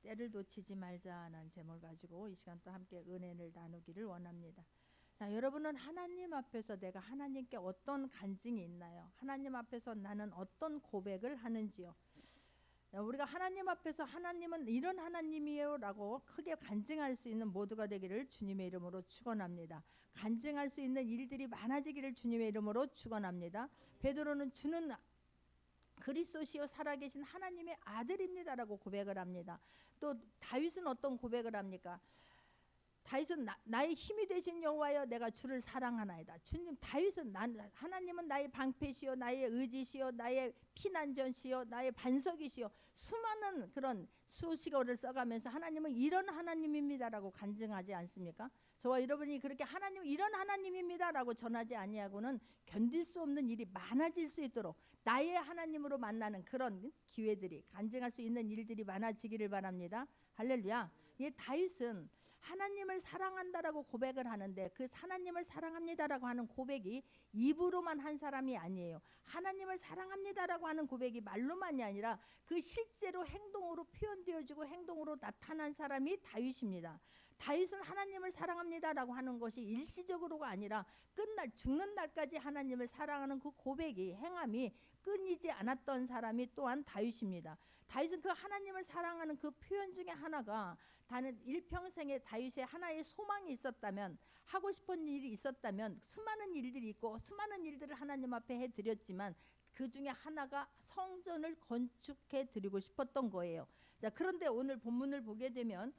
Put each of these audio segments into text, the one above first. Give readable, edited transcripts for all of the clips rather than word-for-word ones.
때를 놓치지 말자라는 제목을 가지고 이 시간 또 함께 은혜를 나누기를 원합니다. 자, 여러분은 하나님 앞에서 내가 하나님께 어떤 간증이 있나요? 하나님 앞에서 나는 어떤 고백을 하는지요? 우리가 하나님 앞에서 하나님은 이런 하나님이에요 라고 크게 간증할 수 있는 모두가 되기를 주님의 이름으로 축원합니다. 간증할 수 있는 일들이 많아지기를 주님의 이름으로 축원합니다. 베드로는 주는 그리스도시요 살아계신 하나님의 아들입니다라고 고백을 합니다. 또 다윗은 어떤 고백을 합니까? 다윗은 나의 힘이 되신 여호와여 내가 주를 사랑하나이다. 주님, 다윗은 하나님은 나의 방패시요 나의 의지시요 나의 피난전시요 나의 반석이시요 수많은 그런 수식어를 써가면서 하나님은 이런 하나님입니다라고 간증하지 않습니까? 저와 여러분이 그렇게 하나님 이런 하나님입니다라고 전하지 아니하고는 견딜 수 없는 일이 많아질 수 있도록 나의 하나님으로 만나는 그런 기회들이 간증할 수 있는 일들이 많아지기를 바랍니다. 할렐루야. 이 다윗은 하나님을 사랑한다라고 고백을 하는데 그 하나님을 사랑합니다라고 하는 고백이 입으로만 한 사람이 아니에요. 하나님을 사랑합니다라고 하는 고백이 말로만이 아니라 그 실제로 행동으로 표현되어지고 행동으로 나타난 사람이 다윗입니다. 다윗은 하나님을 사랑합니다라고 하는 것이 일시적으로가 아니라 끝날 죽는 날까지 하나님을 사랑하는 그 고백이 행함이 끊이지 않았던 사람이 또한 다윗입니다. 다윗은 그 하나님을 사랑하는 그 표현 중에 하나가 다른 일평생에 다윗의 하나의 소망이 있었다면 하고 싶은 일이 있었다면 수많은 일들이 있고 수많은 일들을 하나님 앞에 해드렸지만 그 중에 하나가 성전을 건축해 드리고 싶었던 거예요. 자, 그런데 오늘 본문을 보게 되면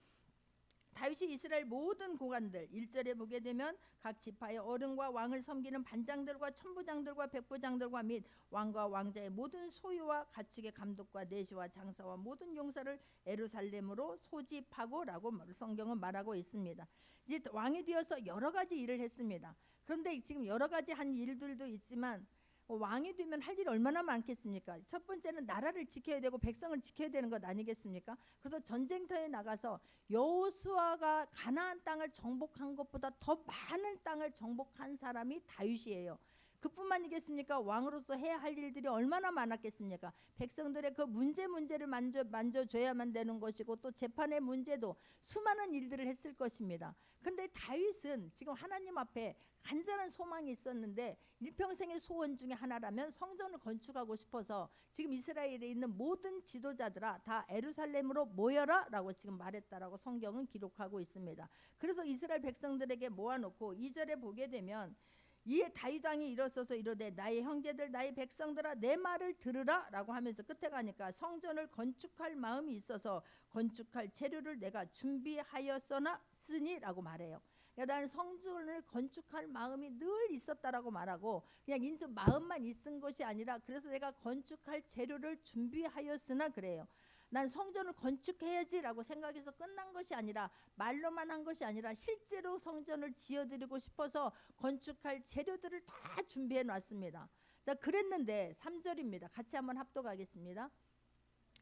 다윗이 이스라엘 모든 고관들 1절에 보게 되면 각 지파의 어른과 왕을 섬기는 반장들과 천부장들과 백부장들과 및 왕과 왕자의 모든 소유와 가축의 감독과 내시와 장사와 모든 용사를 예루살렘으로 소집하고라고 성경은 말하고 있습니다. 이제 왕이 되어서 여러 가지 일을 했습니다. 그런데 지금 여러 가지 한 일들도 있지만 왕이 되면 할 일이 얼마나 많겠습니까? 첫 번째는 나라를 지켜야 되고 백성을 지켜야 되는 것 아니겠습니까? 그래서 전쟁터에 나가서 여호수아가 가나안 땅을 정복한 것보다 더 많은 땅을 정복한 사람이 다윗이에요. 그뿐만이겠습니까? 왕으로서 해야 할 일들이 얼마나 많았겠습니까? 백성들의 그 문제를 만져줘야만 되는 것이고 또 재판의 문제도 수많은 일들을 했을 것입니다. 그런데 다윗은 지금 하나님 앞에 간절한 소망이 있었는데 일평생의 소원 중에 하나라면 성전을 건축하고 싶어서 지금 이스라엘에 있는 모든 지도자들아 다 예루살렘으로 모여라 라고 지금 말했다라고 성경은 기록하고 있습니다. 그래서 이스라엘 백성들에게 모아놓고 2절에 보게 되면 이에 다윗 왕이 일어서서 이르되 나의 형제들 나의 백성들아 내 말을 들으라 라고 하면서 끝에 가니까 성전을 건축할 마음이 있어서 건축할 재료를 내가 준비하였으니 라고 말해요. 그러니까 나는 성전을 건축할 마음이 늘 있었다라고 말하고 그냥 인제 마음만 있은 것이 아니라 그래서 내가 건축할 재료를 준비하였으나 그래요. 난 성전을 건축해야지라고 생각해서 끝난 것이 아니라 말로만 한 것이 아니라 실제로 성전을 지어드리고 싶어서 건축할 재료들을 다 준비해 놨습니다. 자, 그랬는데 3절입니다. 같이 한번 합독하겠습니다.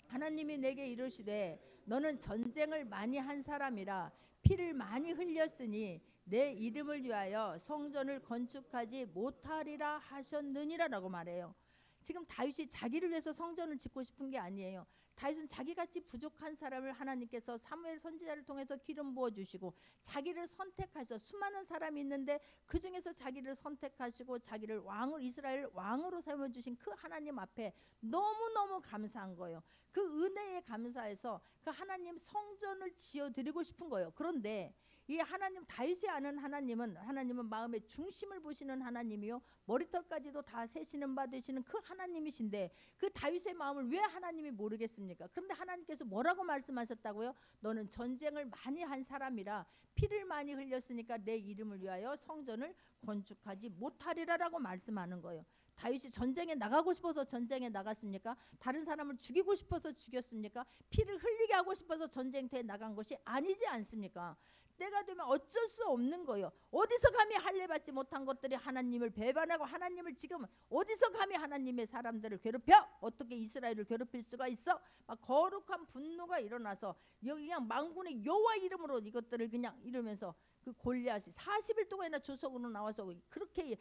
하나님이 내게 이르시되 너는 전쟁을 많이 한 사람이라 피를 많이 흘렸으니 내 이름을 위하여 성전을 건축하지 못하리라 하셨느니라 라고 말해요. 지금 다윗이 자기를 위해서 성전을 짓고 싶은 게 아니에요. 다윗은 자기같이 부족한 사람을 하나님께서 사무엘 선지자를 통해서 기름 부어주시고 자기를 선택하셔서 수많은 사람이 있는데 그 중에서 자기를 선택하시고 자기를 왕을 이스라엘 왕으로 세워주신 그 하나님 앞에 너무너무 감사한 거예요. 그 은혜에 감사해서 그 하나님 성전을 지어드리고 싶은 거예요. 그런데 이 하나님 다윗이 아는 하나님은 마음의 중심을 보시는 하나님이요 머리털까지도 다 세시는 바 되시는 그 하나님이신데 그 다윗의 마음을 왜 하나님이 모르겠습니까? 그런데 하나님께서 뭐라고 말씀하셨다고요? 너는 전쟁을 많이 한 사람이라 피를 많이 흘렸으니까 내 이름을 위하여 성전을 건축하지 못하리라라고 말씀하는 거예요. 다윗이 전쟁에 나가고 싶어서 전쟁에 나갔습니까? 다른 사람을 죽이고 싶어서 죽였습니까? 피를 흘리게 하고 싶어서 전쟁터에 나간 것이 아니지 않습니까? 때가 되면 어쩔 수 없는 거예요. 어디서 감히 할례 받지 못한 것들이 하나님을 배반하고 하나님을 지금 어디서 감히 하나님의 사람들을 괴롭혀? 어떻게 이스라엘을 괴롭힐 수가 있어? 막 거룩한 분노가 일어나서 그냥 만군의 여호와 이름으로 이것들을 그냥 이러면서 그 골리앗이 40일 동안이나 조석으로 나와서 그렇게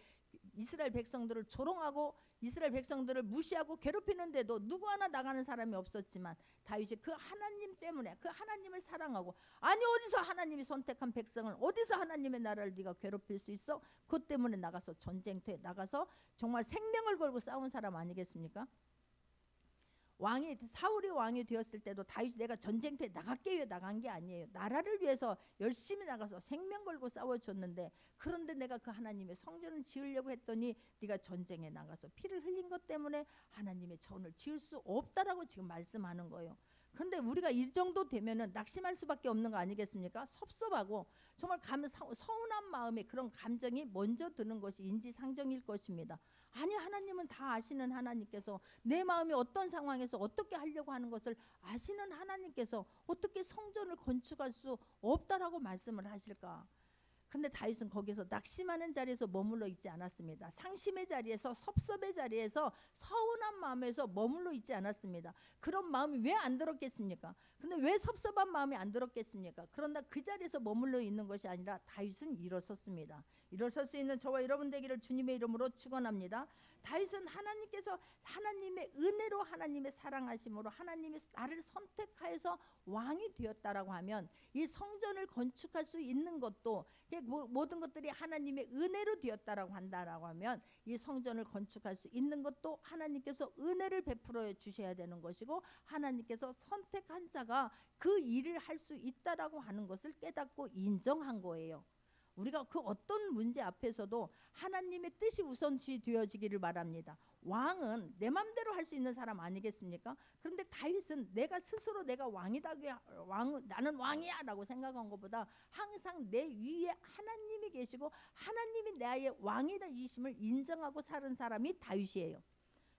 이스라엘 백성들을 조롱하고 이스라엘 백성들을 무시하고 괴롭히는데도 누구 하나 나가는 사람이 없었지만 다윗이 그 하나님 때문에 그 하나님을 사랑하고 아니 어디서 하나님이 선택한 백성을 어디서 하나님의 나라를 네가 괴롭힐 수 있어? 그것 때문에 나가서 전쟁터에 나가서 정말 생명을 걸고 싸운 사람 아니겠습니까? 사울이 왕이 되었을 때도 다윗이 내가 전쟁터에 나갈게 위해 나간 게 아니에요. 나라를 위해서 열심히 나가서 생명 걸고 싸워줬는데 그런데 내가 그 하나님의 성전을 지으려고 했더니 네가 전쟁에 나가서 피를 흘린 것 때문에 하나님의 전을 지을 수 없다라고 지금 말씀하는 거예요. 그런데 우리가 이 정도 되면은 낙심할 수밖에 없는 거 아니겠습니까? 섭섭하고 정말 서운한 마음에 그런 감정이 먼저 드는 것이 인지상정일 것입니다. 아니 하나님은 다 아시는 하나님께서 내 마음이 어떤 상황에서 어떻게 하려고 하는 것을 아시는 하나님께서 어떻게 성전을 건축할 수 없다라고 말씀을 하실까? 근데 다윗은 거기서 낙심하는 자리에서 머물러 있지 않았습니다. 상심의 자리에서 섭섭의 자리에서 서운한 마음에서 머물러 있지 않았습니다. 그런 마음이 왜 안 들었겠습니까? 근데 왜 섭섭한 마음이 안 들었겠습니까? 그런다 그 자리에서 머물러 있는 것이 아니라 다윗은 일어섰습니다. 일어설 수 있는 저와 여러분 되기를 주님의 이름으로 축원합니다. 다윗은 하나님께서 하나님의 은혜로 하나님의 사랑하심으로 하나님이 나를 선택하여서 왕이 되었다라고 하면 이 성전을 건축할 수 있는 것도 모든 것들이 하나님의 은혜로 되었다라고 한다라고 하면 이 성전을 건축할 수 있는 것도 하나님께서 은혜를 베풀어 주셔야 되는 것이고 하나님께서 선택한 자가 그 일을 할 수 있다라고 하는 것을 깨닫고 인정한 거예요. 우리가 그 어떤 문제 앞에서도 하나님의 뜻이 우선시 되어지기를 바랍니다. 왕은 내 맘대로 할 수 있는 사람 아니겠습니까? 그런데 다윗은 내가 스스로 내가 왕이다, 나는 왕이야 라고 생각한 것보다 항상 내 위에 하나님이 계시고 하나님이 나의 왕이라심을 인정하고 사는 사람이 다윗이에요.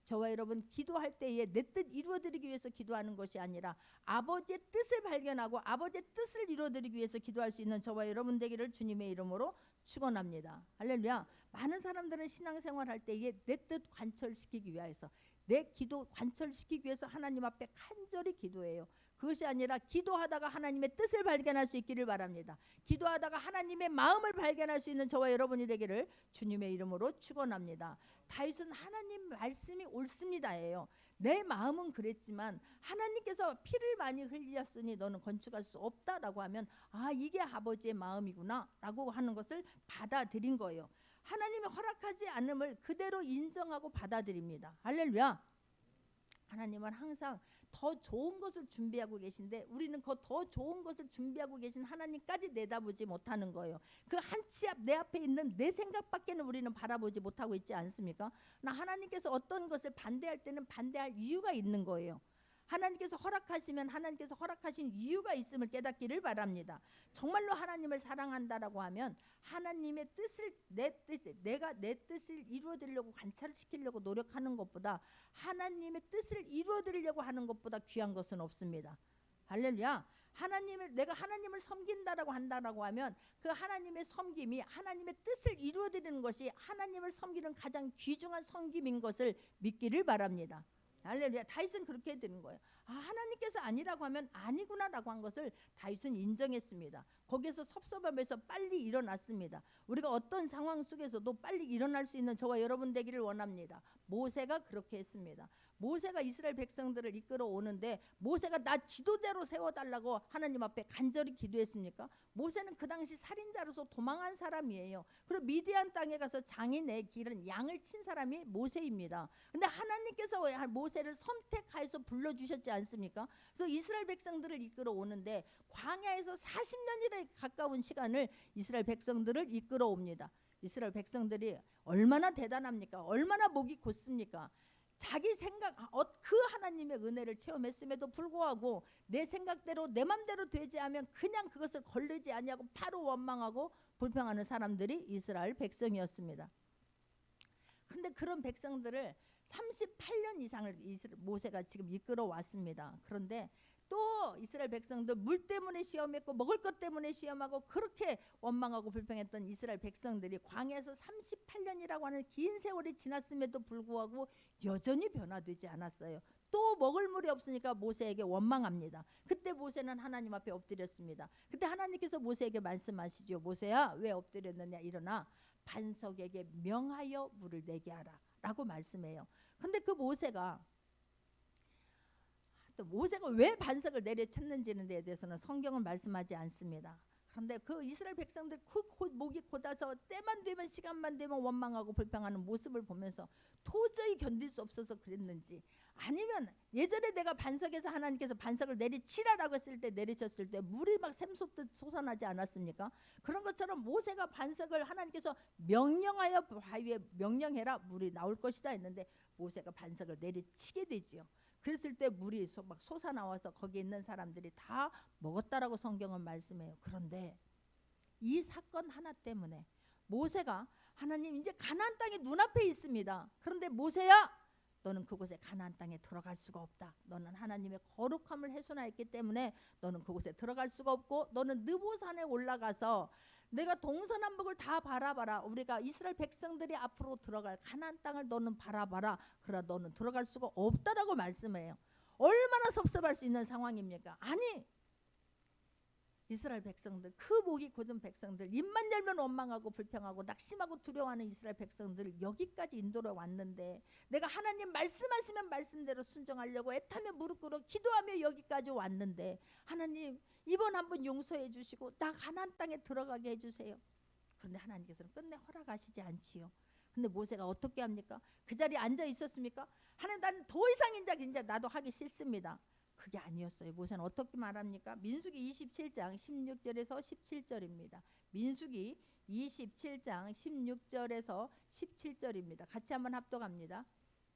저와 여러분 기도할 때에 내 뜻 이루어드리기 위해서 기도하는 것이 아니라 아버지의 뜻을 발견하고 아버지의 뜻을 이루어드리기 위해서 기도할 수 있는 저와 여러분 되기를 주님의 이름으로 축원합니다. 할렐루야. 많은 사람들은 신앙생활 할 때에 내 뜻 관철시키기 위해서 내 기도 관철시키기 위해서 하나님 앞에 간절히 기도해요. 그것이 아니라 기도하다가 하나님의 뜻을 발견할 수 있기를 바랍니다. 기도하다가 하나님의 마음을 발견할 수 있는 저와 여러분이 되기를 주님의 이름으로 축원합니다. 다윗은 하나님 말씀이 옳습니다예요. 내 마음은 그랬지만 하나님께서 피를 많이 흘렸으니 너는 건축할 수 없다라고 하면 아 이게 아버지의 마음이구나 라고 하는 것을 받아들인 거예요. 하나님이 허락하지 않음을 그대로 인정하고 받아들입니다. 할렐루야. 하나님은 항상 더 좋은 것을 준비하고 계신데 우리는 그 더 좋은 것을 준비하고 계신 하나님까지 내다보지 못하는 거예요. 그 한 치 앞 내 앞에 있는 내 생각밖에는 우리는 바라보지 못하고 있지 않습니까? 나 하나님께서 어떤 것을 반대할 때는 반대할 이유가 있는 거예요. 하나님께서 허락하시면 하나님께서 허락하신 이유가 있음을 깨닫기를 바랍니다. 정말로 하나님을 사랑한다라고 하면 하나님의 뜻을 내가 내 뜻을 이루어드리려고 관찰시키려고 노력하는 것보다 하나님의 뜻을 이루어드리려고 하는 것보다 귀한 것은 없습니다. 할렐루야. 내가 하나님을 섬긴다라고 한다라고 하면 그 하나님의 섬김이 하나님의 뜻을 이루어드리는 것이 하나님을 섬기는 가장 귀중한 섬김인 것을 믿기를 바랍니다. 할렐루야. 다윗은 그렇게 되는 거예요. 아, 하나님께서 아니라고 하면 아니구나라고 한 것을 다윗은 인정했습니다. 거기에서 섭섭함에서 빨리 일어났습니다. 우리가 어떤 상황 속에서도 빨리 일어날 수 있는 저와 여러분 되기를 원합니다. 모세가 그렇게 했습니다. 모세가 이스라엘 백성들을 이끌어 오는데 모세가 나 지도대로 세워달라고 하나님 앞에 간절히 기도했습니까? 모세는 그 당시 살인자로서 도망한 사람이에요. 그리고 미디안 땅에 가서 장인의 길은 양을 친 사람이 모세입니다. 근데 하나님께서 모세를 선택하여서 불러주셨지 않습니까? 그래서 이스라엘 백성들을 이끌어 오는데 광야에서 40년이나 가까운 시간을 이스라엘 백성들을 이끌어 옵니다. 이스라엘 백성들이 얼마나 대단합니까? 얼마나 목이 곧습니까? 자기 생각 그 하나님의 은혜를 체험했음에도 불구하고 내 생각대로 내 맘대로 되지 않으면 그냥 그것을 걸르지 아니하고 바로 원망하고 불평하는 사람들이 이스라엘 백성이었습니다. 근데 그런 백성들을 38년 이상을 모세가 지금 이끌어 왔습니다. 그런데 또 이스라엘 백성들 물 때문에 시험했고 먹을 것 때문에 시험하고 그렇게 원망하고 불평했던 이스라엘 백성들이 광야에서 38년이라고 하는 긴 세월이 지났음에도 불구하고 여전히 변화되지 않았어요. 또 먹을 물이 없으니까 모세에게 원망합니다. 그때 모세는 하나님 앞에 엎드렸습니다. 그때 하나님께서 모세에게 말씀하시죠. 모세야 왜 엎드렸느냐 일어나 반석에게 명하여 물을 내게 하라 라고 말씀해요. 근데 그 모세가 왜 반석을 내려쳤는지에 대해서는 성경은 말씀하지 않습니다. 그런데 그 이스라엘 백성들 목이 곧아서 때만 되면 시간만 되면 원망하고 불평하는 모습을 보면서 도저히 견딜 수 없어서 그랬는지, 아니면 예전에 내가 반석에서 하나님께서 반석을 내리치라라고 했을 때 내리쳤을 때 물이 막 샘솟듯 솟아나지 않았습니까? 그런 것처럼 모세가 반석을 하나님께서 명령하여 바위에 명령해라 물이 나올 것이다 했는데 모세가 반석을 내리치게 되지요. 그랬을 때 물이 막 솟아나와서 거기 있는 사람들이 다 먹었다라고 성경은 말씀해요. 그런데 이 사건 하나 때문에 모세가 하나님 이제 가나안 땅이 눈앞에 있습니다. 그런데 모세야 너는 그곳에 가나안 땅에 들어갈 수가 없다. 너는 하나님의 거룩함을 훼손하였기 때문에 너는 그곳에 들어갈 수가 없고 너는 느보산에 올라가서 내가 동서남북을 다 바라봐라. 우리가 이스라엘 백성들이 앞으로 들어갈 가나안 땅을 너는 바라봐라. 그러나 너는 들어갈 수가 없다라고 말씀해요. 얼마나 섭섭할 수 있는 상황입니까? 아니, 이스라엘 백성들, 그 목이 곧은 백성들, 입만 열면 원망하고 불평하고 낙심하고 두려워하는 이스라엘 백성들을 여기까지 인도로 왔는데 내가 하나님 말씀하시면 말씀대로 순종하려고 애타며 무릎 꿇어 기도하며 여기까지 왔는데 하나님 이번 한번 용서해 주시고 나 가나안 땅에 들어가게 해주세요. 그런데 하나님께서는 끝내 허락하시지 않지요. 근데 모세가 어떻게 합니까? 그 자리에 앉아 있었습니까? 하나님 나는 더 이상 이제 나도 하기 싫습니다. 그게 아니었어요. 모세는 어떻게 말합니까? 민수기 27장 16절에서 17절입니다. 민수기 27장 16절에서 17절입니다. 같이 한번 합독합니다.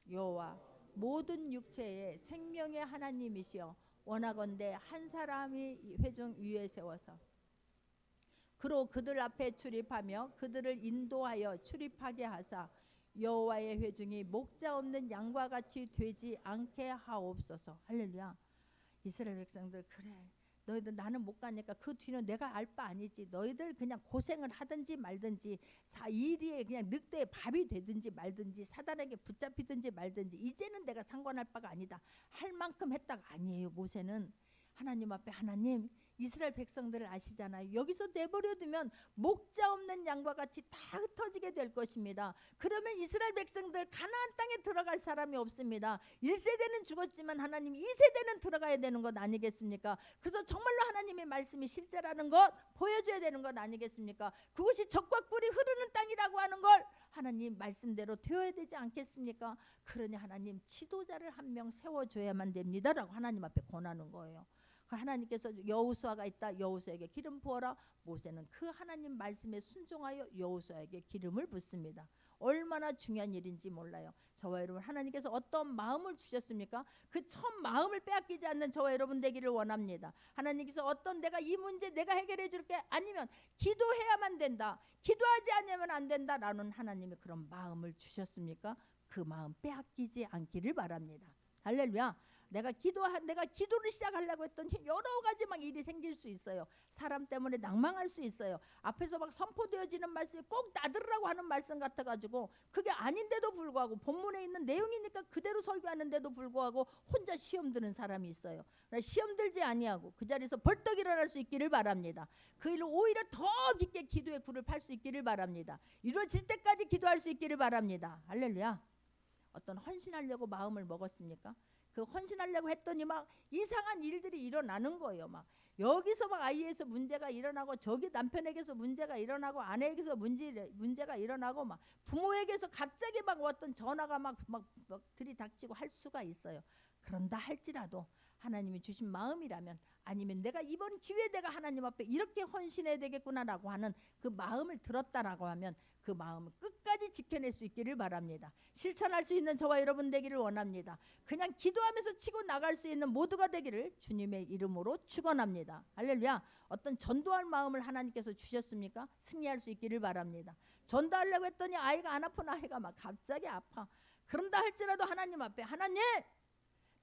여호와 모든 육체의 생명의 하나님이시여 원하건대 한 사람이 회중 위에 세워서 그로 그들 앞에 출입하며 그들을 인도하여 출입하게 하사 여호와의 회중이 목자 없는 양과 같이 되지 않게 하옵소서. 할렐루야. 이스라엘 백성들 그래 너희들 나는 못 가니까 그 뒤는 내가 알 바 아니지. 너희들 그냥 고생을 하든지 말든지 일이 그냥 늑대의 밥이 되든지 말든지 사단에게 붙잡히든지 말든지 이제는 내가 상관할 바가 아니다. 할 만큼 했다가 아니에요. 모세는 하나님 앞에 하나님 이스라엘 백성들을 아시잖아요. 여기서 내버려두면 목자 없는 양과 같이 다 흩어지게 될 것입니다. 그러면 이스라엘 백성들 가나안 땅에 들어갈 사람이 없습니다. 1세대는 죽었지만 하나님 2세대는 들어가야 되는 것 아니겠습니까? 그래서 정말로 하나님의 말씀이 실제라는 것 보여줘야 되는 것 아니겠습니까? 그것이 젖과 꿀이 흐르는 땅이라고 하는 걸 하나님 말씀대로 되어야 되지 않겠습니까? 그러니 하나님 지도자를 한 명 세워줘야만 됩니다라고 하나님 앞에 권하는 거예요. 하나님께서 여호수아가 있다. 여호수아에게 기름 부어라. 모세는 그 하나님 말씀에 순종하여 여호수아에게 기름을 붓습니다. 얼마나 중요한 일인지 몰라요. 저와 여러분 하나님께서 어떤 마음을 주셨습니까? 그 첫 마음을 빼앗기지 않는 저와 여러분 되기를 원합니다. 하나님께서 어떤 내가 이 문제 내가 해결해 줄게 아니면 기도해야만 된다. 기도하지 않으면 안 된다라는 하나님의 그런 마음을 주셨습니까? 그 마음 빼앗기지 않기를 바랍니다. 할렐루야. 내가 기도를 시작하려고 했더니 여러 가지 막 일이 생길 수 있어요. 사람 때문에 낭망할 수 있어요. 앞에서 막 선포되어지는 말씀이 꼭 나들으라고 하는 말씀 같아가지고 그게 아닌데도 불구하고 본문에 있는 내용이니까 그대로 설교하는데도 불구하고 혼자 시험 드는 사람이 있어요. 시험 들지 아니하고 그 자리에서 벌떡 일어날 수 있기를 바랍니다. 그 일을 오히려 더 깊게 기도의 굴을 팔 수 있기를 바랍니다. 이루어질 때까지 기도할 수 있기를 바랍니다. 할렐루야. 어떤 헌신하려고 마음을 먹었습니까? 그 헌신하려고 했더니 막 이상한 일들이 일어나는 거예요. 막 여기서 막 아이에서 문제가 일어나고 저기 남편에게서 문제가 일어나고 아내에게서 문제가 일어나고 막 부모에게서 갑자기 막 어떤 전화가 막 들이닥치고 할 수가 있어요. 그런다 할지라도 하나님이 주신 마음이라면 아니면 내가 이번 기회에 내가 하나님 앞에 이렇게 헌신해야 되겠구나라고 하는 그 마음을 들었다라고 하면 그 마음을 끝까지 지켜낼 수 있기를 바랍니다. 실천할 수 있는 저와 여러분 되기를 원합니다. 그냥 기도하면서 치고 나갈 수 있는 모두가 되기를 주님의 이름으로 축원합니다. 할렐루야. 어떤 전도할 마음을 하나님께서 주셨습니까? 승리할 수 있기를 바랍니다. 전도하려고 했더니 아이가 안 아픈 아이가 막 갑자기 아파. 그런다 할지라도 하나님 앞에 하나님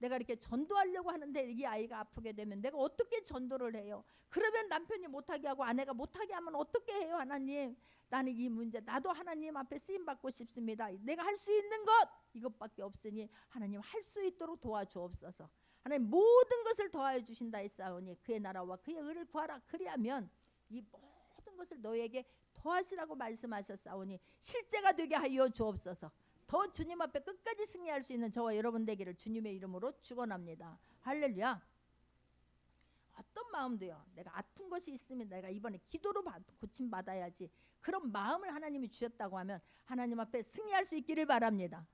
내가 이렇게 전도하려고 하는데 이 아이가 아프게 되면 내가 어떻게 전도를 해요? 그러면 남편이 못하게 하고 아내가 못하게 하면 어떻게 해요? 하나님 나는 이 문제 나도 하나님 앞에 쓰임받고 싶습니다. 내가 할 수 있는 것 이것밖에 없으니 하나님 할 수 있도록 도와주옵소서. 하나님 모든 것을 더하여 주신다 했사오니 그의 나라와 그의 의를 구하라. 그리하면 이 모든 것을 너에게 더 하시라고 말씀하셨사오니 실제가 되게 하여 주옵소서. 더 주님 앞에 끝까지 승리할 수 있는 저와 여러분 되기를 주님의 이름으로 축원합니다. 할렐루야. 어떤 마음도요, 내가 아픈 것이 있으면 내가 이번에 기도로 고침 받아야지, 그런 마음을 하나님이 주셨다고 하면 하나님 앞에 승리할 수 있기를 바랍니다.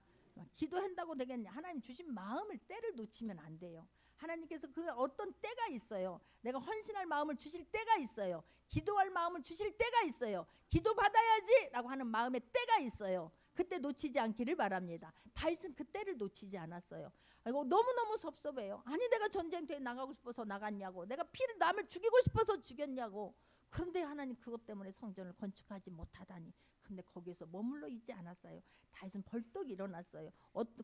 기도한다고 되겠냐? 하나님 주신 마음을 때를 놓치면 안 돼요. 하나님께서 그 어떤 때가 있어요. 내가 헌신할 마음을 주실 때가 있어요. 기도할 마음을 주실 때가 있어요. 기도 받아야지 라고 하는 마음의 때가 있어요. 그때 놓치지 않기를 바랍니다. 다윗은 그 때를 놓치지 않았어요. 아이고, 너무너무 섭섭해요. 아니 내가 전쟁터에 나가고 싶어서 나갔냐고, 내가 피를 남을 죽이고 싶어서 죽였냐고. 그런데 하나님 그것 때문에 성전을 건축하지 못하다니. 근데 거기에서 머물러 있지 않았어요. 다윗은 벌떡 일어났어요.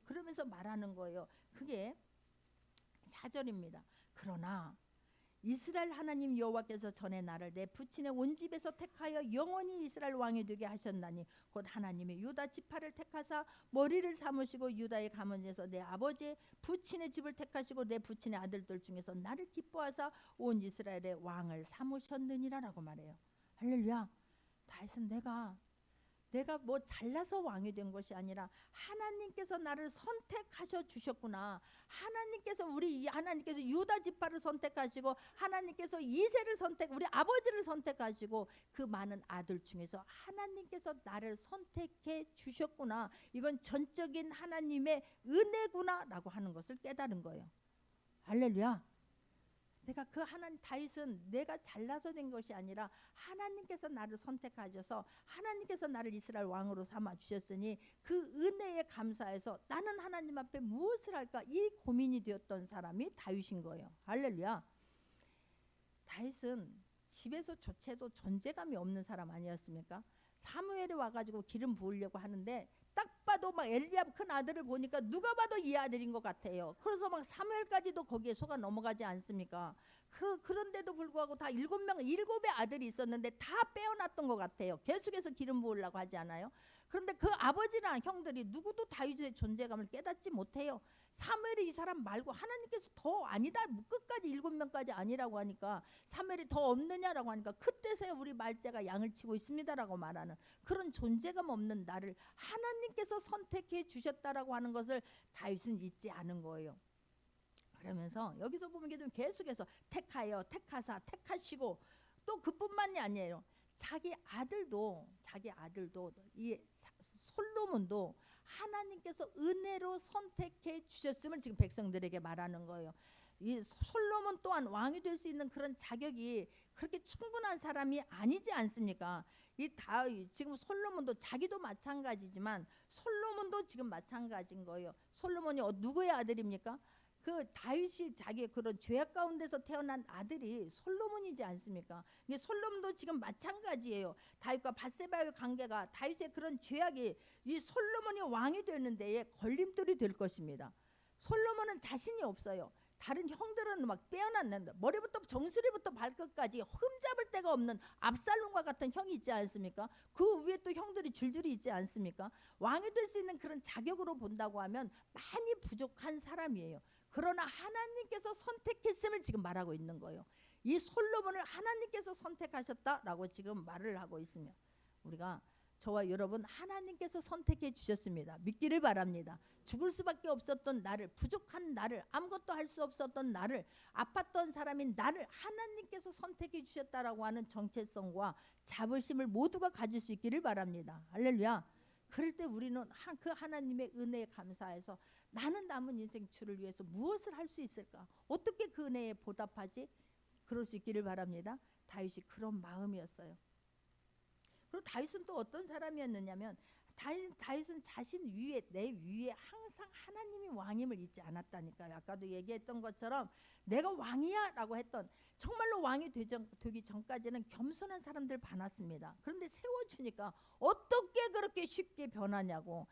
그러면서 말하는 거예요. 그게 4절입니다. 그러나 이스라엘 하나님 여호와께서 전에 나를 내 부친의 온 집에서 택하여 영원히 이스라엘 왕이 되게 하셨나니 곧 하나님의 유다 지파를 택하사 머리를 삼으시고 유다의 가문에서 내 아버지의 부친의 집을 택하시고 내 부친의 아들들 중에서 나를 기뻐하사 온 이스라엘의 왕을 삼으셨느니라라고 말해요. 할렐루야. 다윗은 내가 뭐 잘나서 왕이 된 것이 아니라 하나님께서 나를 선택하셔 주셨구나. 하나님께서 유다 지파를 선택하시고 하나님께서 이새를 우리 아버지를 선택하시고 그 많은 아들 중에서 하나님께서 나를 선택해 주셨구나. 이건 전적인 하나님의 은혜구나라고 하는 것을 깨달은 거예요. 할렐루야. 다윗은 내가 잘나서 된 것이 아니라 하나님께서 나를 선택하셔서 하나님께서 나를 이스라엘 왕으로 삼아 주셨으니 그 은혜에 감사해서 나는 하나님 앞에 무엇을 할까, 이 고민이 되었던 사람이 다윗인 거예요. 할렐루야. 다윗은 집에서조차도 존재감이 없는 사람 아니었습니까? 사무엘이 와가지고 기름 부으려고 하는데 딱 봐도 막 엘리압 큰 아들을 보니까 누가 봐도 이 아들인 것 같아요. 그래서 막 사무엘까지도 거기에 속아 넘어가지 않습니까? 그런데도 불구하고 다 일곱의 아들이 있었는데 다 빼어났던 것 같아요. 계속해서 기름 부으려고 하지 않아요? 그런데 그 아버지나 형들이 누구도 다윗의 존재감을 깨닫지 못해요. 사무엘이 이 사람 말고 하나님께서 더 아니다, 끝까지 7명까지 아니라고 하니까, 사무엘이 더 없느냐라고 하니까 그때서야 우리 말째가 양을 치고 있습니다라고 말하는 그런 존재감 없는 나를 하나님께서 선택해 주셨다라고 하는 것을 다윗은 잊지 않은 거예요. 그러면서 여기서 보면 계속해서 택하여, 택하사, 택하시고, 또 그뿐만이 아니에요. 자기 아들도 이 솔로몬도 하나님께서 은혜로 선택해 주셨음을 지금 백성들에게 말하는 거예요. 이 솔로몬 또한 왕이 될 수 있는 그런 자격이 그렇게 충분한 사람이 아니지 않습니까? 지금 솔로몬도 자기도 마찬가지지만 솔로몬도 지금 마찬가지인 거예요. 솔로몬이 누구의 아들입니까? 그 다윗이 자기의 그런 죄악 가운데서 태어난 아들이 솔로몬이지 않습니까? 이게 솔로몬도 지금 마찬가지예요. 다윗과 밧세바의 관계가, 다윗의 그런 죄악이 이 솔로몬이 왕이 되는 데에 걸림돌이 될 것입니다. 솔로몬은 자신이 없어요. 다른 형들은 막 빼어났는데 머리부터 정수리부터 발끝까지 흠잡을 데가 없는 압살롬과 같은 형이 있지 않습니까? 그 위에 또 형들이 줄줄이 있지 않습니까? 왕이 될 수 있는 그런 자격으로 본다고 하면 많이 부족한 사람이에요. 그러나 하나님께서 선택했음을 지금 말하고 있는 거예요. 이 솔로몬을 하나님께서 선택하셨다라고 지금 말을 하고 있으며, 우리가 저와 여러분 하나님께서 선택해 주셨습니다. 믿기를 바랍니다. 죽을 수밖에 없었던 나를, 부족한 나를, 아무것도 할 수 없었던 나를, 아팠던 사람인 나를 하나님께서 선택해 주셨다라고 하는 정체성과 자부심을 모두가 가질 수 있기를 바랍니다. 할렐루야. 그럴 때 우리는 그 하나님의 은혜에 감사해서 나는 남은 인생 주를 위해서 무엇을 할 수 있을까? 어떻게 그 은혜에 보답하지? 그럴 수 있기를 바랍니다. 다윗이 그런 마음이었어요. 그리고 다윗은 또 어떤 사람이었느냐면, 다윗은 자신 위에, 내 위에 항상 하나님이 왕임을 잊지 않았다니까요. 아까도 얘기했던 것처럼 내가 왕이야 라고 했던, 정말로 왕이 되기 전까지는 겸손한 사람들 많았습니다. 그런데 세워주니까 어떻게 그렇게 쉽게 변하냐고.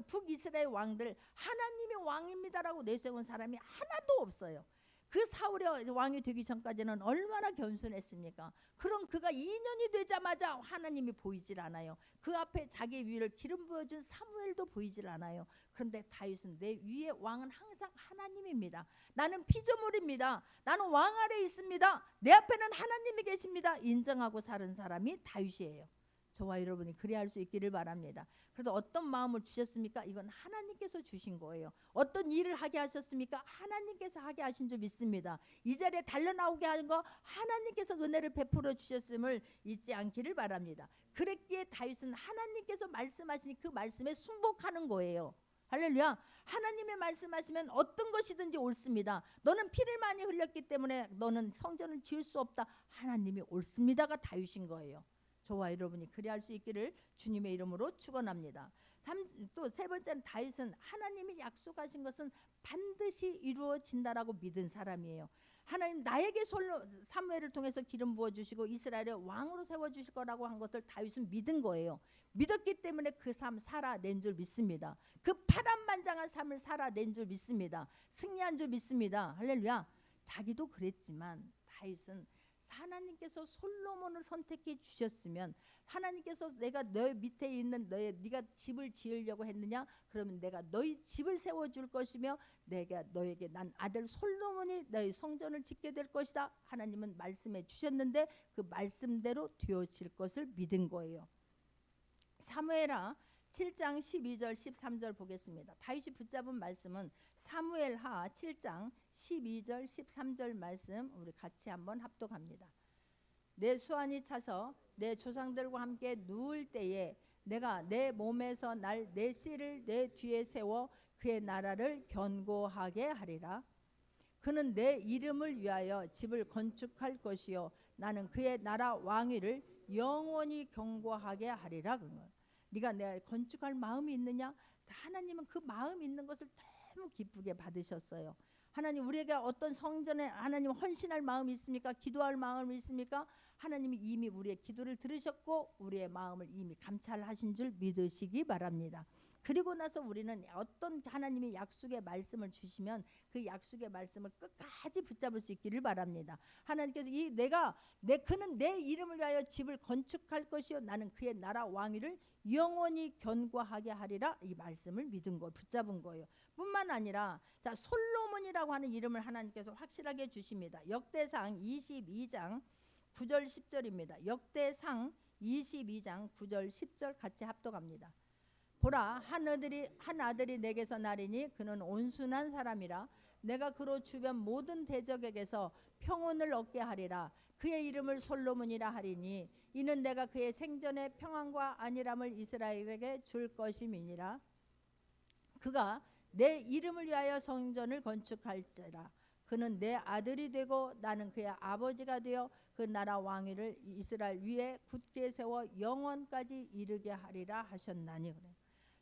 북이스라엘 왕들 하나님이 왕입니다라고 내세운 사람이 하나도 없어요. 그 사울의 왕이 되기 전까지는 얼마나 겸손했습니까? 그럼 그가 2년이 되자마자 하나님이 보이질 않아요. 그 앞에 자기 위를 기름 부어준 사무엘도 보이질 않아요. 그런데 다윗은 내 위에 왕은 항상 하나님입니다. 나는 피조물입니다. 나는 왕 아래 있습니다. 내 앞에는 하나님이 계십니다. 인정하고 사는 사람이 다윗이에요. 저와 여러분이 그래야 할 수 있기를 바랍니다. 그래서 어떤 마음을 주셨습니까? 이건 하나님께서 주신 거예요. 어떤 일을 하게 하셨습니까? 하나님께서 하게 하신 줄 믿습니다. 이 자리에 달려나오게 하는 거 하나님께서 은혜를 베풀어 주셨음을 잊지 않기를 바랍니다. 그랬기에 다윗은 하나님께서 말씀하시니 그 말씀에 순복하는 거예요. 할렐루야. 하나님의 말씀하시면 어떤 것이든지 옳습니다. 너는 피를 많이 흘렸기 때문에 너는 성전을 지을 수 없다. 하나님이 옳습니다가 다윗인 거예요. 저와 여러분이 그래야 할 수 있기를 주님의 이름으로 축원합니다. 또 세 번째는 다윗은 하나님이 약속하신 것은 반드시 이루어진다라고 믿은 사람이에요. 하나님 나에게 사무엘을 통해서 기름 부어주시고 이스라엘의 왕으로 세워주실 거라고 한 것을 다윗은 믿은 거예요. 믿었기 때문에 그 삶 살아낸 줄 믿습니다. 그 파란만장한 삶을 살아낸 줄 믿습니다. 승리한 줄 믿습니다. 할렐루야. 자기도 그랬지만 다윗은 하나님께서 솔로몬을 선택해 주셨으면 하나님께서 내가 너 밑에 있는 네가 집을 지으려고 했느냐? 그러면 내가 너희 집을 세워줄 것이며 내가 너에게 난 아들 솔로몬이 너희 성전을 짓게 될 것이다. 하나님은 말씀해 주셨는데 그 말씀대로 되어질 것을 믿은 거예요. 사무엘하 7장 12절 13절 보겠습니다. 다윗이 붙잡은 말씀은 사무엘하 7장 12절 13절 말씀 우리 같이 한번 합독합니다. 내 수완이 차서 내 조상들과 함께 누울 때에 내가 내 몸에서 내 씨를 내 뒤에 세워 그의 나라를 견고하게 하리라. 그는 내 이름을 위하여 집을 건축할 것이요 나는 그의 나라 왕위를 영원히 견고하게 하리라. 네가 내 건축할 마음이 있느냐? 하나님은 그 마음 있는 것을 너무 기쁘게 받으셨어요. 하나님 우리에게 어떤 성전에 하나님 헌신할 마음이 있습니까? 기도할 마음이 있습니까? 하나님이 이미 우리의 기도를 들으셨고 우리의 마음을 이미 감찰하신 줄 믿으시기 바랍니다. 그리고 나서 우리는 어떤 하나님이 약속의 말씀을 주시면 그 약속의 말씀을 끝까지 붙잡을 수 있기를 바랍니다. 하나님께서 그는 내 이름을 위하여 집을 건축할 것이요 나는 그의 나라 왕위를 영원히 견고하게 하리라. 이 말씀을 믿은 거 붙잡은 거예요. 뿐만 아니라 자 솔로몬이라고 하는 이름을 하나님께서 확실하게 주십니다. 역대상 22장 9절 10절입니다. 역대상 22장 9절 10절 같이 합독합니다. 보라 한 아들이 내게서 나리니 그는 온순한 사람이라 내가 그로 주변 모든 대적에게서 평온을 얻게 하리라. 그의 이름을 솔로몬이라 하리니 이는 내가 그의 생전의 평안과 안일함을 이스라엘에게 줄 것임이니라. 그가 내 이름을 위하여 성전을 건축할지라. 그는 내 아들이 되고 나는 그의 아버지가 되어 그 나라 왕위를 이스라엘 위에 굳게 세워 영원까지 이르게 하리라 하셨나니. 그래.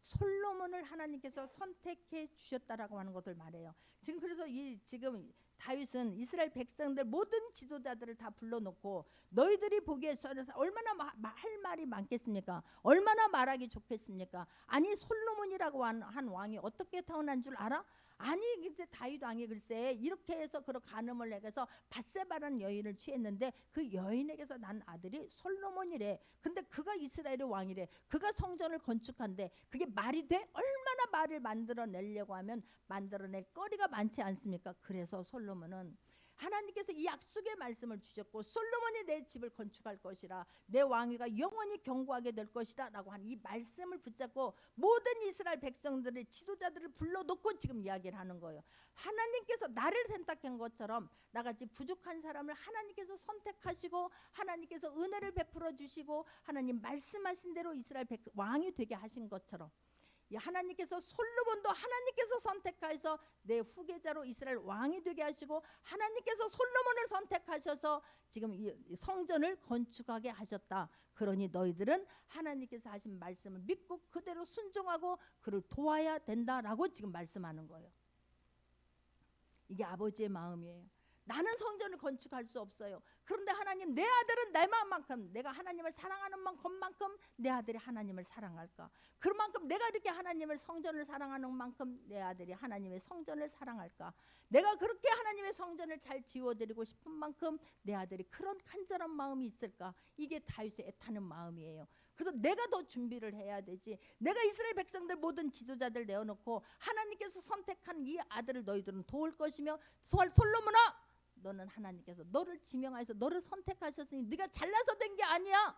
솔로몬을 하나님께서 선택해 주셨다라고 하는 것을 말해요. 지금 그래서 지금 다윗은 이스라엘 백성들 모든 지도자들을 다 불러놓고 너희들이 보기에 얼마나 할 말이 많겠습니까? 얼마나 말하기 좋겠습니까? 아니 솔로몬이라고 한 왕이 어떻게 태어난 줄 알아? 아니 이제 다윗 왕이 글쎄 이렇게 해서 그런 간음을 해서 밧세바라는 여인을 취했는데 그 여인에게서 난 아들이 솔로몬이래. 근데 그가 이스라엘의 왕이래. 그가 성전을 건축한대. 그게 말이 돼? 얼마나 말을 만들어내려고 하면 만들어낼 거리가 많지 않습니까? 그래서 솔로몬은 하나님께서 이 약속의 말씀을 주셨고 솔로몬이 내 집을 건축할 것이라 내 왕위가 영원히 견고하게 될 것이다 라고 하는 이 말씀을 붙잡고 모든 이스라엘 백성들의 지도자들을 불러놓고 지금 이야기를 하는 거예요. 하나님께서 나를 선택한 것처럼 나같이 부족한 사람을 하나님께서 선택하시고 하나님께서 은혜를 베풀어 주시고 하나님 말씀하신 대로 이스라엘 왕이 되게 하신 것처럼 하나님께서 솔로몬도 하나님께서 선택하셔서 내 후계자로 이스라엘 왕이 되게 하시고 하나님께서 솔로몬을 선택하셔서 지금 이 성전을 건축하게 하셨다. 그러니 너희들은 하나님께서 하신 말씀을 믿고 그대로 순종하고 그를 도와야 된다라고 지금 말씀하는 거예요. 이게 아버지의 마음이에요. 나는 성전을 건축할 수 없어요. 그런데 하나님, 내 아들은 내 마음만큼, 내가 하나님을 사랑하는 것만큼 내 아들이 하나님을 사랑할까? 그만큼 내가 이렇게 하나님을, 성전을 사랑하는 만큼 내 아들이 하나님의 성전을 사랑할까? 내가 그렇게 하나님의 성전을 잘 지워드리고 싶은 만큼 내 아들이 그런 간절한 마음이 있을까? 이게 다윗의 애타는 마음이에요. 그래서 내가 더 준비를 해야 되지. 내가 이스라엘 백성들 모든 지도자들 내어놓고 하나님께서 선택한 이 아들을 너희들은 도울 것이며, 솔로몬아, 너는 하나님께서 너를 지명하여서 너를 선택하셨으니 네가 잘나서 된 게 아니야.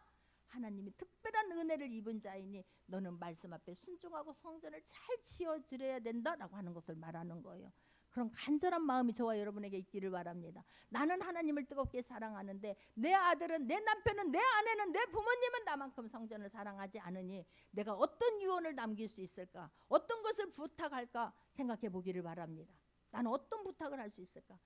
하나님이 특별한 은혜를 입은 자이니 너는 말씀 앞에 순종하고 성전을 잘 지어드려야 된다라고 하는 것을 말하는 거예요. 그런 간절한 마음이 저와 여러분에게 있기를 바랍니다. 나는 하나님을 뜨겁게 사랑하는데 내 아들은, 내 남편은, 내 아내는, 내 부모님은 나만큼 성전을 사랑하지 않으니 내가 어떤 유언을 남길 수 있을까? 어떤 것을 부탁할까? 생각해 보기를 바랍니다. 나는 어떤 부탁을 할 수 있을까?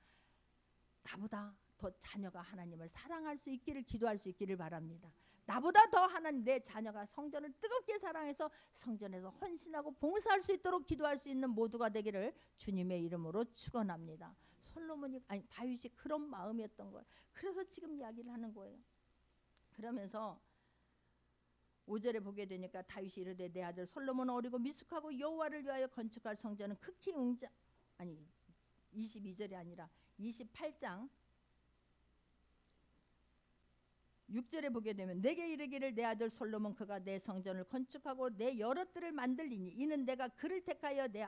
나보다 더 자녀가 하나님을 사랑할 수 있기를, 기도할 수 있기를 바랍니다. 나보다 더 하나님, 내 자녀가 성전을 뜨겁게 사랑해서 성전에서 헌신하고 봉사할 수 있도록 기도할 수 있는 모두가 되기를 주님의 이름으로 축원합니다. 다윗이 그런 마음이었던 거예요. 그래서 지금 이야기를 하는 거예요. 그러면서 5절에 보게 되니까 다윗이 이르되 내 아들 솔로몬은 어리고 미숙하고 여호와를 위하여 건축할 성전은 극히 22절이 아니라 28장 6절에 보게 되면 내게 이르기를 내 아들 솔로몬 그가 내 성전을 건축하고 내 여러 뜰을 만들리니 이는 내가 그를 택하여 내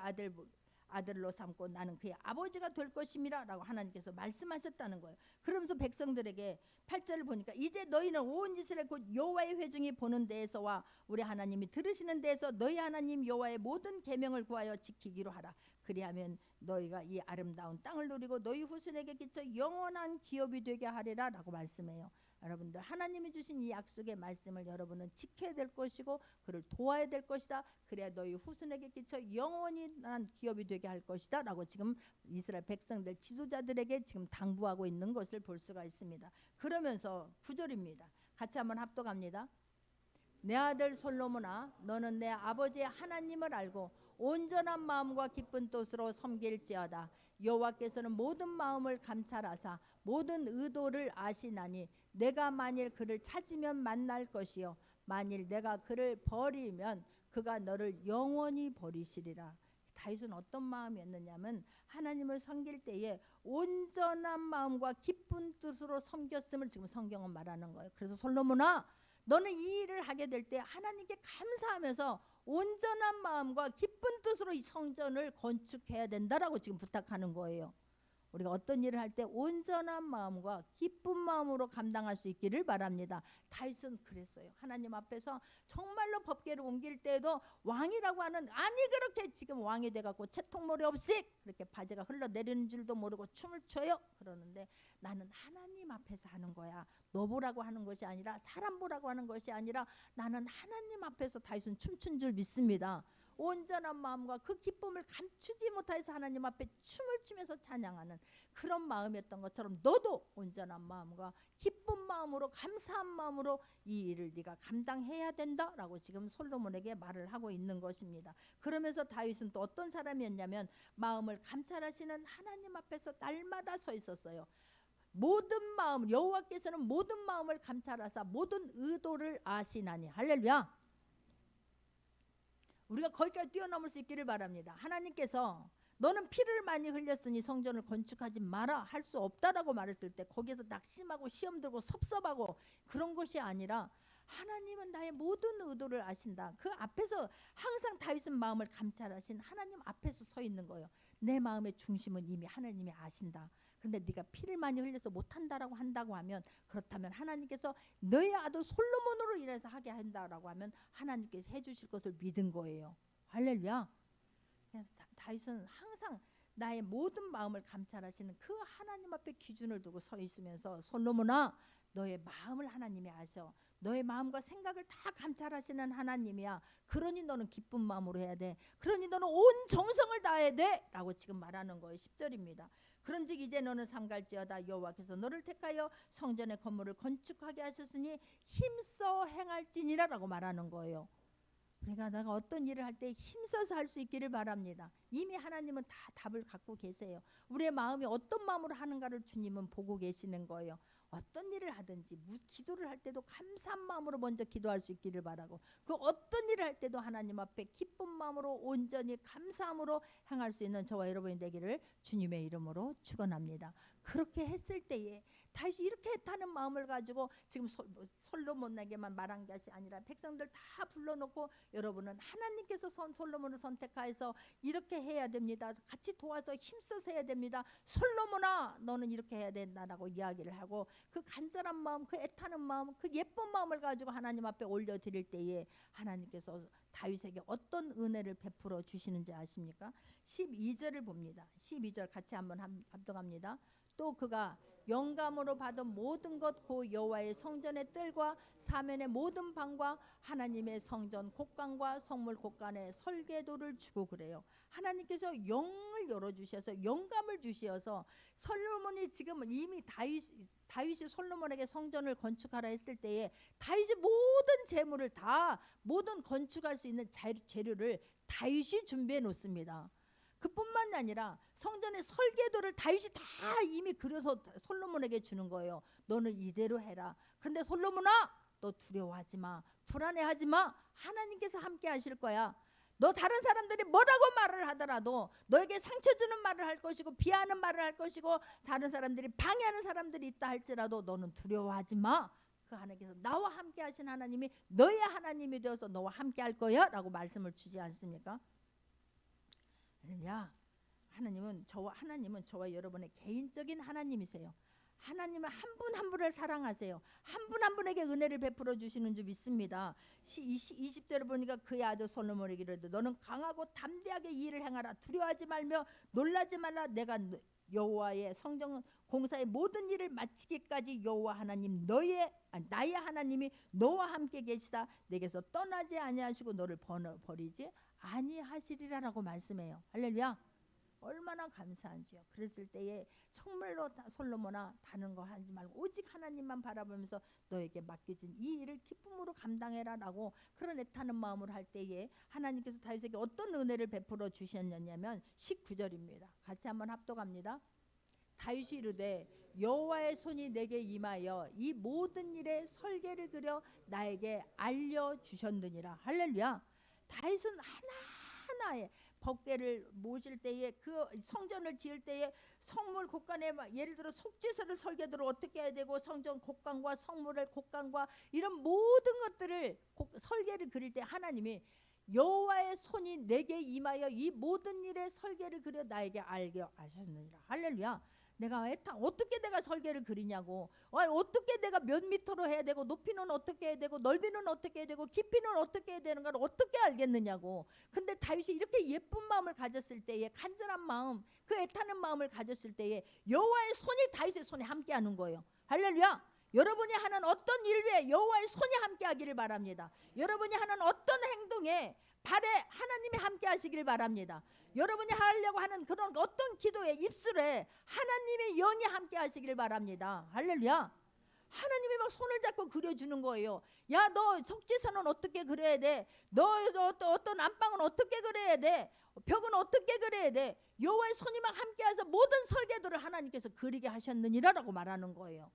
아들로 삼고 나는 그의 아버지가 될 것임이라 라고 하나님께서 말씀하셨다는 거예요. 그러면서 백성들에게 8절을 보니까 이제 너희는 온 이스라엘 곧 여호와의 회중이 보는 데에서와 우리 하나님이 들으시는 데에서 너희 하나님 여호와의 모든 계명을 구하여 지키기로 하라. 그리하면 너희가 이 아름다운 땅을 누리고 너희 후손에게 끼쳐 영원한 기업이 되게 하리라 라고 말씀해요. 여러분들, 하나님이 주신 이 약속의 말씀을 여러분은 지켜야 될 것이고 그를 도와야 될 것이다. 그래야 너희 후손에게 끼쳐 영원히 난 기업이 되게 할 것이다 라고 지금 이스라엘 백성들, 지도자들에게 지금 당부하고 있는 것을 볼 수가 있습니다. 그러면서 9절입니다. 같이 한번 합독합니다. 내 아들 솔로몬아, 너는 내 아버지의 하나님을 알고 온전한 마음과 기쁜 뜻으로 섬길지어다. 여호와께서는 모든 마음을 감찰하사 모든 의도를 아시나니 내가 만일 그를 찾으면 만날 것이요 만일 내가 그를 버리면 그가 너를 영원히 버리시리라. 다윗은 어떤 마음이었느냐면 하나님을 섬길 때에 온전한 마음과 기쁜 뜻으로 섬겼음을 지금 성경은 말하는 거예요. 그래서 솔로몬아, 너는 이 일을 하게 될 때 하나님께 감사하면서 온전한 마음과 기쁜 뜻으로 이 성전을 건축해야 된다라고 지금 부탁하는 거예요. 우리가 어떤 일을 할 때 온전한 마음과 기쁜 마음으로 감당할 수 있기를 바랍니다. 다윗은 그랬어요. 하나님 앞에서 정말로 법궤를 옮길 때에도 왕이라고 하는, 아니 그렇게 지금 왕이 돼갖고 채통머리 없이 그렇게 바지가 흘러내리는 줄도 모르고 춤을 춰요. 그러는데 나는 하나님 앞에서 하는 거야. 너 보라고 하는 것이 아니라, 사람 보라고 하는 것이 아니라 나는 하나님 앞에서 다윗은 춤춘 줄 믿습니다. 온전한 마음과 그 기쁨을 감추지 못해서 하나님 앞에 춤을 추면서 찬양하는 그런 마음이었던 것처럼 너도 온전한 마음과 기쁜 마음으로, 감사한 마음으로 이 일을 네가 감당해야 된다라고 지금 솔로몬에게 말을 하고 있는 것입니다. 그러면서 다윗은 또 어떤 사람이었냐면 마음을 감찰하시는 하나님 앞에서 날마다 서 있었어요. 모든 마음, 여호와께서는 모든 마음을 감찰하사 모든 의도를 아시나니. 할렐루야. 우리가 거기까지 뛰어넘을 수 있기를 바랍니다. 하나님께서 너는 피를 많이 흘렸으니 성전을 건축하지 마라 할 수 없다라고 말했을 때 거기에서 낙심하고 시험 들고 섭섭하고 그런 것이 아니라 하나님은 나의 모든 의도를 아신다. 그 앞에서 항상 다윗은 마음을 감찰하신 하나님 앞에서 서 있는 거예요. 내 마음의 중심은 이미 하나님이 아신다. 근데 네가 피를 많이 흘려서 못한다라고 한다고 하면, 그렇다면 하나님께서 너의 아들 솔로몬으로 인해서 하게 한다라고 하면 하나님께서 해주실 것을 믿은 거예요. 할렐루야. 다윗은 항상 나의 모든 마음을 감찰하시는 그 하나님 앞에 기준을 두고 서 있으면서 솔로몬아, 너의 마음을 하나님이 아셔. 너의 마음과 생각을 다 감찰하시는 하나님이야. 그러니 너는 기쁜 마음으로 해야 돼. 그러니 너는 온 정성을 다해야 돼 라고 지금 말하는 거예요. 10절입니다. 그런즉 이제 너는 삼갈지어다. 여호와께서 너를 택하여 성전의 건물을 건축하게 하셨으니 힘써 행할지니라 라고 말하는 거예요. 우리가 내가 어떤 일을 할 때 힘써서 할 수 있기를 바랍니다. 이미 하나님은 다 답을 갖고 계세요. 우리의 마음이 어떤 마음으로 하는가를 주님은 보고 계시는 거예요. 어떤 일을 하든지 기도를 할 때도 감사한 마음으로 먼저 기도할 수 있기를 바라고, 그 어떤 일을 할 때도 하나님 앞에 기쁜 마음으로 온전히 감사함으로 행할 수 있는 저와 여러분이 되기를 주님의 이름으로 축원합니다. 그렇게 했을 때에 다시 이렇게 했다는 마음을 가지고 지금 솔로몬에게만 말한 것이 아니라 백성들 다 불러놓고 여러분은 하나님께서 솔로몬을 선택하여서 이렇게 해야 됩니다. 같이 도와서 힘써서 해야 됩니다. 솔로몬아 너는 이렇게 해야 된다라고 이야기를 하고, 그 간절한 마음, 그 애타는 마음, 그 예쁜 마음을 가지고 하나님 앞에 올려드릴 때에 하나님께서 다윗에게 어떤 은혜를 베풀어 주시는지 아십니까? 12절을 봅니다. 12절 같이 한번 합독합니다. 또 그가 영감으로 받은 모든 것 곧 여호와의 성전의 뜰과 사면의 모든 방과 하나님의 성전 곳간과 성물 곳간에 설계도를 주고 그래요. 하나님께서 영을 열어주셔서 영감을 주셔서 솔로몬이 지금 이미 다윗이 솔로몬에게 성전을 건축하라 했을 때에 다윗이 모든 재물을 다 모든 건축할 수 있는 재료를 다윗이 준비해 놓습니다. 그뿐만이 아니라 성전의 설계도를 다윗이 다 이미 그려서 솔로몬에게 주는 거예요. 너는 이대로 해라. 근데 솔로몬아 너 두려워하지 마, 불안해하지 마. 하나님께서 함께 하실 거야. 너 다른 사람들이 뭐라고 말을 하더라도 너에게 상처 주는 말을 할 것이고 비하하는 말을 할 것이고 다른 사람들이 방해하는 사람들이 있다 할지라도 너는 두려워하지 마. 그 하나님께서 나와 함께 하신 하나님이 너의 하나님이 되어서 너와 함께 할 거야 라고 말씀을 주지 않습니까? 하나님은 저와 여러분의 개인적인 하나님이세요. 하나님은 한 분 한 분을 사랑하세요. 한 분 한 분에게 은혜를 베풀어 주시는 줄 믿습니다. 20절을 보니까 그의 아들 솔로몬에게 이르되 너는 강하고 담대하게 이 일을 행하라. 두려워하지 말며 놀라지 말라. 내가 여호와의 성전 공사의 모든 일을 마치기까지 여호와 하나님 나의 하나님이 너와 함께 계시다. 내게서 떠나지 아니하시고 너를 버리지 아니하시리라라고 말씀해요. 할렐루야. 얼마나 감사한지요. 그랬을 때에 정말로 솔로몬아 다른 거 하지 말고 오직 하나님만 바라보면서 너에게 맡겨진 이 일을 기쁨으로 감당해라라고 그런 애타는 마음으로 할 때에 하나님께서 다윗에게 어떤 은혜를 베풀어 주셨냐면 19절입니다. 같이 한번 합독합니다. 다윗이 이르되 여호와의 손이 내게 임하여 이 모든 일에 설계를 그려 나에게 알려주셨느니라. 할렐루야. 다윗은 하나하나의 법궤를 모실 때에 그 성전을 지을 때에 성물 곳간에 예를 들어 속죄소를 설계도를 어떻게 해야 되고 성전 곳간과 성물의 곳간과 이런 모든 것들을 설계를 그릴 때 하나님이 여호와의 손이 내게 임하여 이 모든 일에 설계를 그려 나에게 알게 하셨느니라. 할렐루야. 어떻게 내가 설계를 그리냐고, 어떻게 내가 몇 미터로 해야 되고 높이는 어떻게 해야 되고 넓이는 어떻게 해야 되고 깊이는 어떻게 해야 되는 걸 어떻게 알겠느냐고. 근데 다윗이 이렇게 예쁜 마음을 가졌을 때에 간절한 마음, 그 애타는 마음을 가졌을 때에 여호와의 손이 다윗의 손에 함께하는 거예요. 할렐루야. 여러분이 하는 어떤 일에 여호와의 손이 함께하기를 바랍니다. 여러분이 하는 어떤 행동에 발에 하나님이 함께 하시길 바랍니다. 여러분이 하려고 하는 그런 어떤 기도에 입술에 하나님의 영이 함께 하시길 바랍니다. 할렐루야. 하나님이 막 손을 잡고 그려주는 거예요. 야, 너 속죄소는 어떻게 그려야 돼? 너 어떤 안방은 어떻게 그려야 돼? 벽은 어떻게 그려야 돼? 여호와의 손이 막 함께해서 모든 설계도를 하나님께서 그리게 하셨느니라라고 말하는 거예요.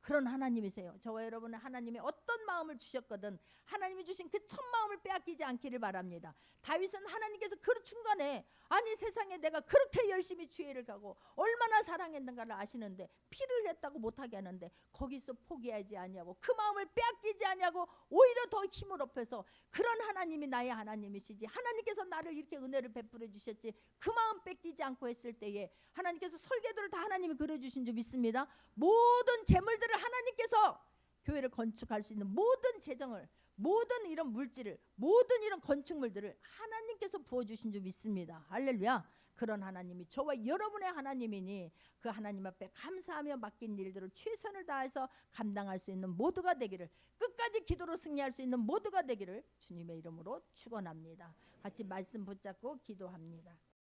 그런 하나님이세요. 저와 여러분은 하나님이 어떤 마음을 주셨거든 하나님이 주신 그 첫 마음을 빼앗기지 않기를 바랍니다. 다윗은 하나님께서 그 중간에 아니 세상에 내가 그렇게 열심히 주의를 가고 얼마나 사랑했는가를 아시는데 피를 냈다고 못하게 하는데 거기서 포기하지 아니하고 그 마음을 빼앗기지 아니하고 오히려 더 힘을 업혀서 그런 하나님이 나의 하나님이시지, 하나님께서 나를 이렇게 은혜를 베풀어 주셨지, 그 마음 뺏기지 않고 했을 때에 하나님께서 설계도를 다 하나님이 그려주신 줄 믿습니다. 모든 재물들을 하나님께서 교회를 건축할 수 있는 모든 재정을, 모든 이런 물질을, 모든 이런 건축물들을 하나님께서 부어주신 줄 믿습니다. 할렐루야. 그런 하나님이 저와 여러분의 하나님이니 그 하나님 앞에 감사하며 맡긴 일들을 최선을 다해서 감당할 수 있는 모두가 되기를, 끝까지 기도로 승리할 수 있는 모두가 되기를 주님의 이름으로 축원합니다. 같이 말씀 붙잡고 기도합니다.